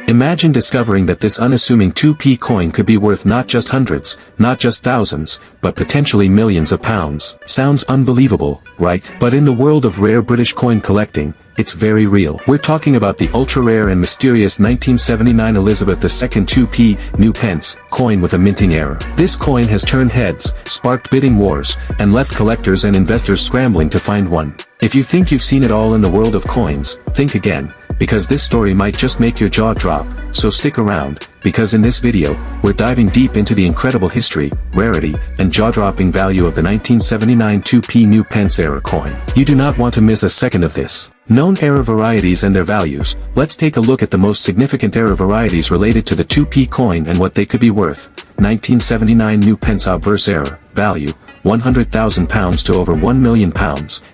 Imagine discovering that this unassuming 2p coin could be worth not just hundreds, not just thousands, but potentially millions of pounds. Sounds unbelievable, right? But in the world of rare British coin collecting, it's very real. We're talking about the ultra-rare and mysterious 1979 Elizabeth II 2p new pence coin with a minting error. This coin has turned heads, sparked bidding wars, and left collectors and investors scrambling to find one. If you think you've seen it all in the world of coins, think again, because this story might just make your jaw drop. So stick around, because in this video, we're diving deep into the incredible history, rarity, and jaw-dropping value of the 1979 2p new pence era coin. You do not want to miss a second of this. Known era varieties and their values. Let's take a look at the most significant era varieties related to the 2p coin and what they could be worth. 1979 new pence obverse era, value, £100,000 to over £1 million,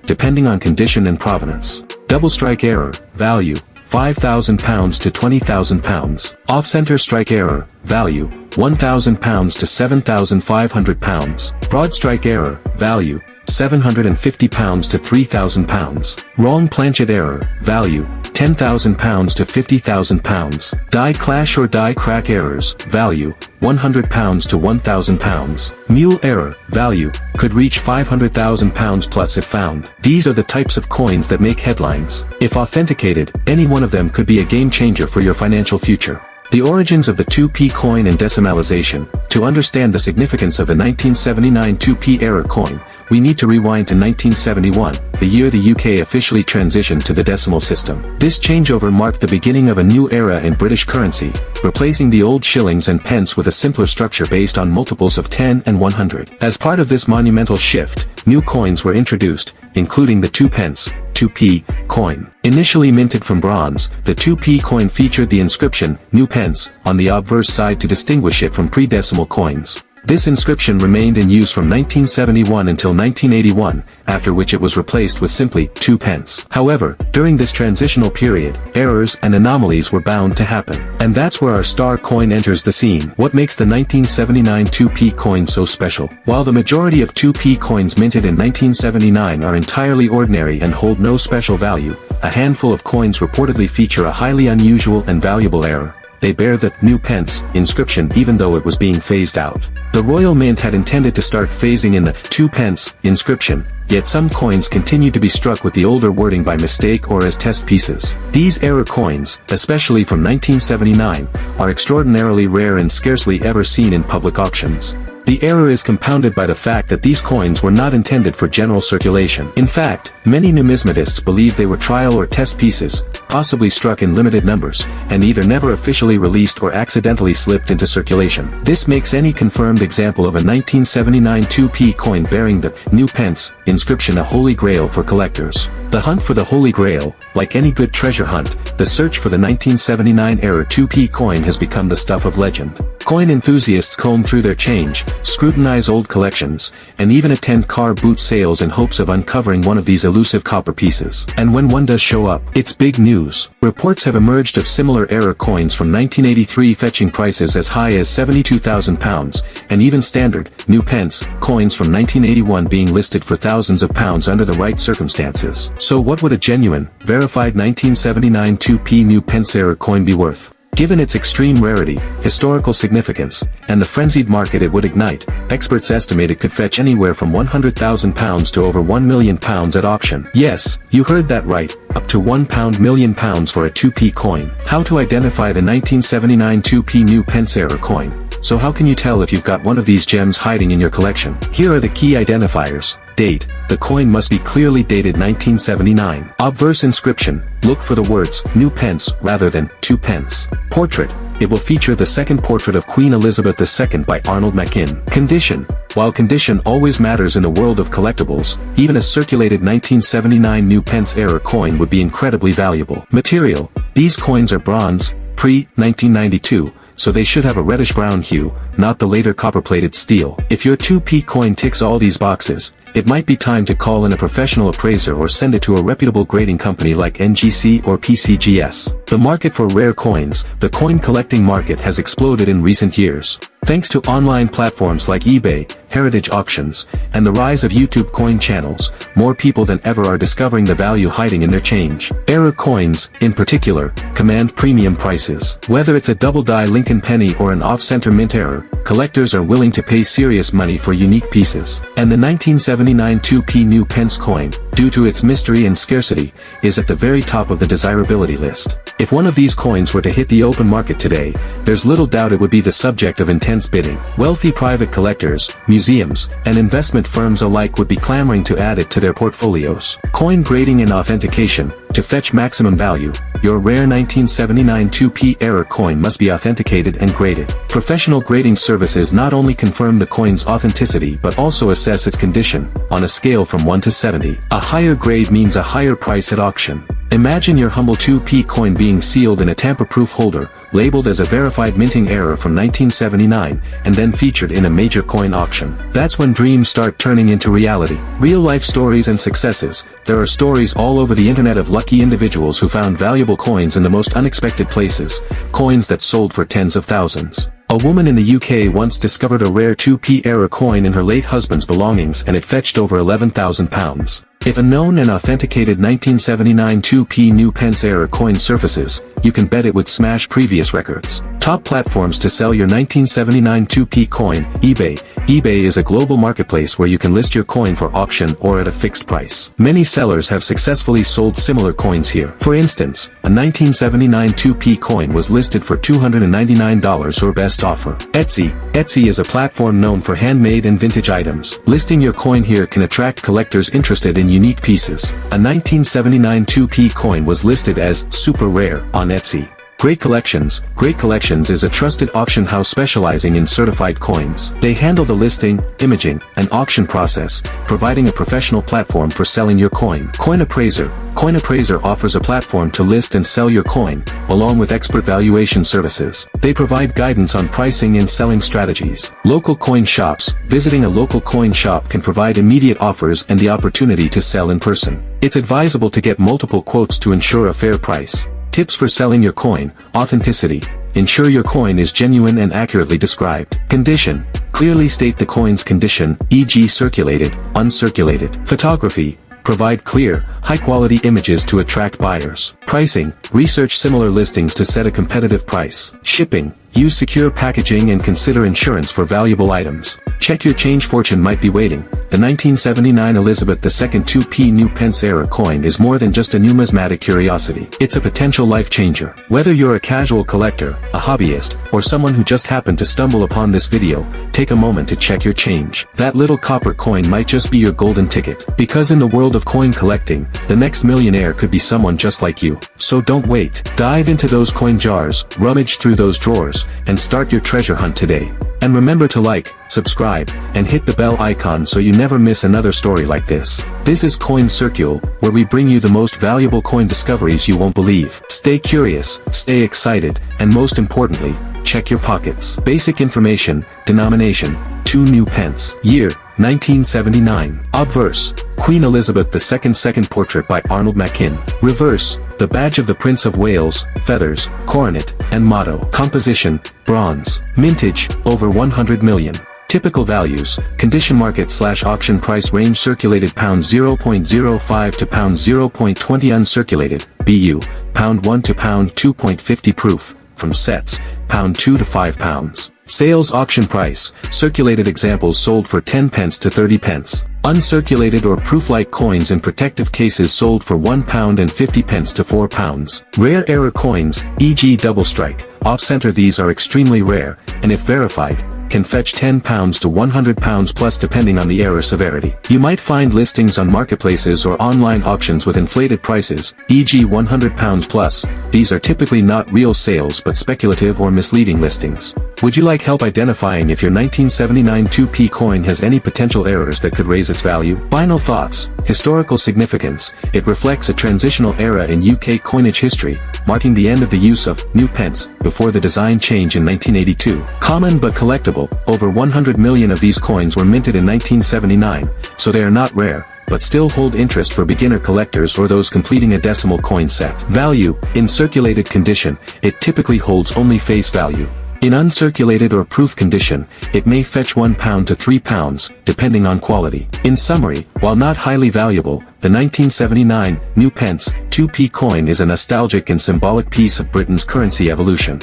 depending on condition and provenance. Double strike error, value, £5,000 to £20,000. Off-center strike error, value, £1,000 to £7,500. Broad strike error, value, £750 to £3,000. Wrong planchet error, value, £10,000 to £50,000. Die clash or die crack errors, value, £100 to £1,000. Mule error, value, could reach £500,000 plus if found. These are the types of coins that make headlines. If authenticated, any one of them could be a game changer for your financial future. The origins of the 2p coin and decimalization. To understand the significance of the 1979 2p era coin, we need to rewind to 1971, the year the UK officially transitioned to the decimal system. This changeover marked the beginning of a new era in British currency, replacing the old shillings and pence with a simpler structure based on multiples of 10 and 100. As part of this monumental shift, new coins were introduced, including the 2 pence, 2p, coin. Initially minted from bronze, the 2p coin featured the inscription, new pence, on the obverse side to distinguish it from pre-decimal coins. This inscription remained in use from 1971 until 1981, after which it was replaced with simply 2 pence. However, during this transitional period, errors and anomalies were bound to happen. And that's where our star coin enters the scene. What makes the 1979 2p coin so special? While the majority of 2p coins minted in 1979 are entirely ordinary and hold no special value, a handful of coins reportedly feature a highly unusual and valuable error. They bear the new pence inscription even though it was being phased out. The Royal Mint had intended to start phasing in the 2 pence inscription, yet some coins continued to be struck with the older wording by mistake or as test pieces. These error coins, especially from 1979, are extraordinarily rare and scarcely ever seen in public auctions. The error is compounded by the fact that these coins were not intended for general circulation. In fact, many numismatists believe they were trial or test pieces, possibly struck in limited numbers, and either never officially released or accidentally slipped into circulation. This makes any confirmed example of a 1979 2p coin bearing the new pence inscription a holy grail for collectors. The hunt for the Holy Grail, like any good treasure hunt, the search for the 1979 era 2p coin has become the stuff of legend. Coin enthusiasts comb through their change, scrutinize old collections, and even attend car boot sales in hopes of uncovering one of these elusive copper pieces. And when one does show up, it's big news. Reports have emerged of similar era coins from 1983 fetching prices as high as £72,000, and even standard, new pence, coins from 1981 being listed for thousands of pounds under the right circumstances. So what would a genuine, verified 1979 2p new pence era coin be worth? Given its extreme rarity, historical significance, and the frenzied market it would ignite, experts estimate it could fetch anywhere from £100,000 to over £1 million at auction. Yes, you heard that right, up to £1 million for a 2p coin. How to identify the 1979 2p new pence era coin? So how can you tell if you've got one of these gems hiding in your collection? Here are the key identifiers. Date. The coin must be clearly dated 1979. Obverse inscription. Look for the words, new pence, rather than, 2 pence. Portrait. It will feature the second portrait of Queen Elizabeth II by Arnold Machin. Condition. While condition always matters in the world of collectibles, even a circulated 1979 new pence era coin would be incredibly valuable. Material. These coins are bronze, pre-1992, so they should have a reddish-brown hue, not the later copper-plated steel. If your 2p coin ticks all these boxes, it might be time to call in a professional appraiser or send it to a reputable grading company like NGC or PCGS. The market for rare coins. The coin collecting market has exploded in recent years. Thanks to online platforms like eBay, heritage auctions, and the rise of YouTube coin channels, more people than ever are discovering the value hiding in their change. Error coins, in particular, command premium prices. Whether it's a double-die Lincoln penny or an off-center mint error, collectors are willing to pay serious money for unique pieces. And the 1979 2p new Pence coin, due to its mystery and scarcity, is at the very top of the desirability list. If one of these coins were to hit the open market today, there's little doubt it would be the subject of intense bidding. Wealthy private collectors, museums, and investment firms alike would be clamoring to add it to their portfolios. Coin grading and authentication. To fetch maximum value, your rare 1979 2p error coin must be authenticated and graded. Professional grading services not only confirm the coin's authenticity but also assess its condition, on a scale from 1 to 70. A higher grade means a higher price at auction. Imagine your humble 2p coin being sealed in a tamper-proof holder, labeled as a verified minting error from 1979, and then featured in a major coin auction. That's when dreams start turning into reality. Real-life stories and successes. There are stories all over the internet of lucky individuals who found valuable coins in the most unexpected places, coins that sold for tens of thousands. A woman in the UK once discovered a rare 2p error coin in her late husband's belongings and it fetched over £11,000. If a known and authenticated 1979 2p new Pence error coin surfaces, you can bet it would smash previous records. Top platforms to sell your 1979 2p coin. eBay. eBay is a global marketplace where you can list your coin for auction or at a fixed price. Many sellers have successfully sold similar coins here. For instance, a 1979 2p coin was listed for $299 or best offer. Etsy. Etsy is a platform known for handmade and vintage items. Listing your coin here can attract collectors interested in unique pieces. A 1979 2p coin was listed as super rare on Etsy. Great Collections. Great Collections is a trusted auction house specializing in certified coins. They handle the listing, imaging, and auction process, providing a professional platform for selling your coin. Coin Appraiser. Coin Appraiser offers a platform to list and sell your coin, along with expert valuation services. They provide guidance on pricing and selling strategies. Local coin shops. Visiting a local coin shop can provide immediate offers and the opportunity to sell in person. It's advisable to get multiple quotes to ensure a fair price. Tips for selling your coin. Authenticity. Ensure your coin is genuine and accurately described. Condition. Clearly state the coin's condition, e.g. circulated, uncirculated. Photography. Provide clear, high-quality images to attract buyers. Pricing. Research similar listings to set a competitive price. Shipping. Use secure packaging and consider insurance for valuable items. Check your change. Fortune might be waiting. The 1979 Elizabeth II 2p new Pence era coin is more than just a numismatic curiosity. It's a potential life changer. Whether you're a casual collector, a hobbyist, or someone who just happened to stumble upon this video, take a moment to check your change. That little copper coin might just be your golden ticket. Because in the world of coin collecting, the next millionaire could be someone just like you. So don't wait. Dive into those coin jars, rummage through those drawers, and start your treasure hunt today. And remember to like, subscribe, and hit the bell icon so you never miss another story like this. This is Coin Circle, where we bring you the most valuable coin discoveries you won't believe. Stay curious, stay excited, and most importantly, check your pockets. Basic information, denomination, 2 new pence. Year, 1979. Obverse, Queen Elizabeth II second portrait by Arnold Mackin. Reverse, the badge of the Prince of Wales, feathers, coronet, and motto. Composition, bronze. Mintage, over 100 million. Typical values, condition market/auction price range circulated £0.05 to £0.20 uncirculated, BU, £1 to £2.50 proof, from sets, £2 to £5. Sales auction price, circulated examples sold for 10 pence to 30 pence. Uncirculated or proof-like coins in protective cases sold for £1 and 50 pence to £4. Rare error coins, e.g. double strike, off-center. These are extremely rare, and if verified, can fetch £10 to £100 plus depending on the error severity. You might find listings on marketplaces or online auctions with inflated prices, e.g. £100 plus. These are typically not real sales but speculative or misleading listings. Would you like help identifying if your 1979 2p coin has any potential errors that could raise its value? Final thoughts. Historical significance. It reflects a transitional era in UK coinage history, marking the end of the use of new pence before the design change in 1982. Common but collectible. Over 100 million of these coins were minted in 1979, so they are not rare, but still hold interest for beginner collectors or those completing a decimal coin set. Value. In circulated condition, it typically holds only face value. In uncirculated or proof condition, it may fetch £1 to £3, depending on quality. In summary, while not highly valuable, the 1979 new pence 2p coin is a nostalgic and symbolic piece of Britain's currency evolution.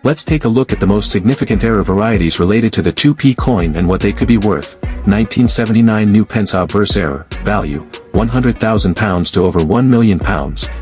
Let's take a look at the most significant error varieties related to the 2p coin and what they could be worth. 1979 new pence obverse error, value, £100,000 to over £1 million,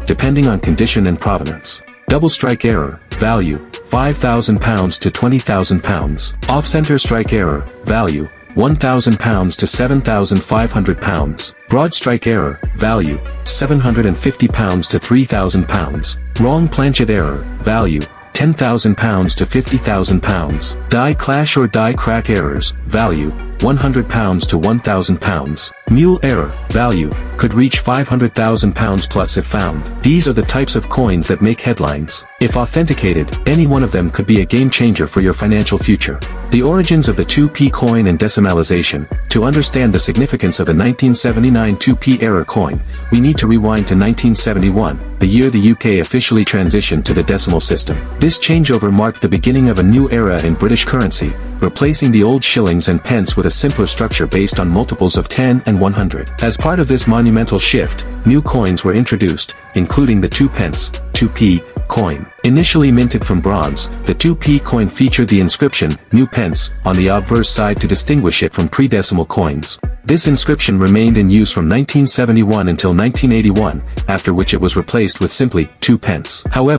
depending on condition and provenance. Double strike error, value, £5,000 to £20,000. Off-center strike error, value, £1,000 to £7,500. Broad strike error, value, £750 to £3,000. Wrong planchet error, value, £10,000 to £50,000. Die clash or die crack errors, value, £100 to £1,000. Mule error, value, could reach £500,000 plus if found. These are the types of coins that make headlines. If authenticated, any one of them could be a game changer for your financial future. The origins of the 2p coin and decimalization. To understand the significance of a 1979 2p era coin, we need to rewind to 1971, the year the UK officially transitioned to the decimal system. This changeover marked the beginning of a new era in British currency, replacing the old shillings and pence with a simpler structure based on multiples of 10 and 100. As part of this monumental shift, new coins were introduced, including the 2 pence 2p coin. Initially minted from bronze, the 2p coin featured the inscription, new pence, on the obverse side to distinguish it from pre-decimal coins. This inscription remained in use from 1971 until 1981, after which it was replaced with simply 2 pence. However,